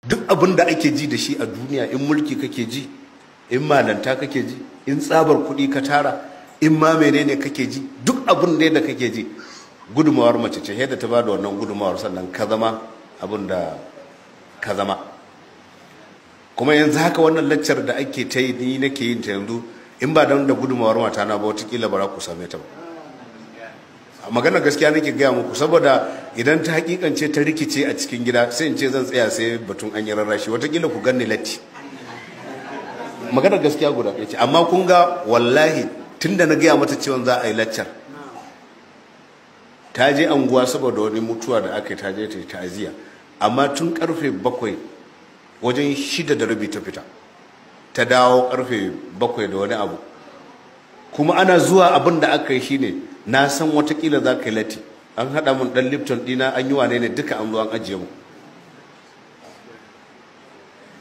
duk abin da ake ji da shi a duniya, in mulki kake ji, in malanta kake ji, in tsabar kuɗi ka tara, in ma menene kake ji, duk abin da kake ji, gudumawar mace ce yadda ta ba da wannan gudumawar sannan ka zama abin da ka zama. Kuma yanzu haka wannan laccar da ake ta yi ni nake yin ta yanzu, in ba don da gudumawar mata na ba watakila ba za ku same ta ba. Magana gaskiya nake gaya muku, saboda idan ta hakikance ta rikice a cikin gida sai in ce zan tsaya sai batun an yi rarrashi, watakila ku ganni latti. Magana gaskiya guda ya ce, amma kun ga wallahi tun da na gaya mata cewa za a yi laccar, ta je anguwa saboda wani mutuwa da aka yi, ta je ta yi ta'aziyya, amma tun karfe 7 wajen 6:30 ta fita, ta dawo karfe 7 da wani abu. Kuma ana zuwa abin da aka yi shine, na san watakila za ka yi latti, an haɗa mun ɗan lipton ɗina, an yi wane ne duka an zo an ajiye mu.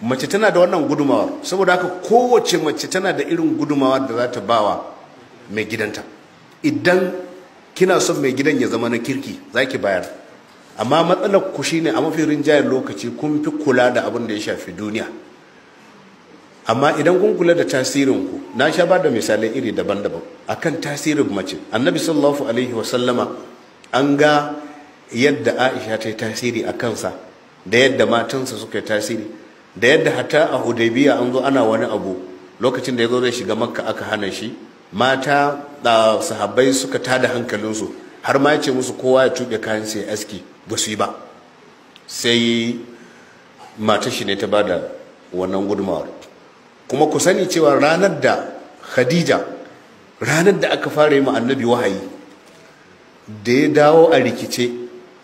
Mace tana da wannan gudumawar, saboda haka kowace mace tana da irin gudumawar da za ta bawa mai gidanta. Idan kina son mai gidan ya zama na kirki za ki bayar, amma matsalar ku shine a mafi rinjayen lokaci kun fi kula da abin da ya shafi duniya. Amma idan kun kula da tasirinku, na sha ba da misalai iri daban-daban akan tasirin mace. Annabi sallallahu alaihi wasallama an ga yadda Aisha ta yi tasiri a kansa, da yadda matansa suka yi tasiri, da yadda hatta a Hudaybiya an zo ana wani abu lokacin da ya zo zai shiga Makka aka hana shi, mata da sahabbai suka tada hankalinsu, har ma ya ce musu kowa ya tuɓe kayan sai aski, ba su yi ba. Sai matar shi ne ta bada wannan gudunmawar. Kuma ku sani cewa ranar da Khadija, ranar da aka fara yi ma annabi wahayi, da ya dawo a rikice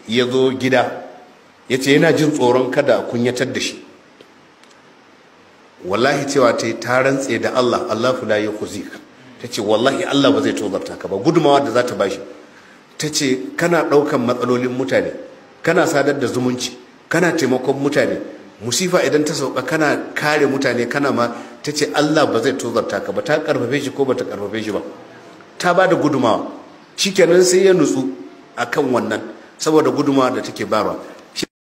ya zo gida ya ce yana jin tsoron kada kunyatar da shi, wallahi cewa ta rantse da Allah, Allahu la yukhzik, ta ce wallahi Allah ba zai tozarta ka ba. Gudumawa da za ta bashi, ta ce kana ɗaukan matsalolin mutane, kana sadar da zumunci, kana taimakon mutane, musifa idan ta sauka kana kare mutane, kana ma, ta ce Allah ba zai tozarta ka ba. Ta karfafe shi ko ba ta karfafe shi ba, ta ba da gudumawa. Shikenan sai ya nutsu akan wannan, saboda gudumawa da take barwa.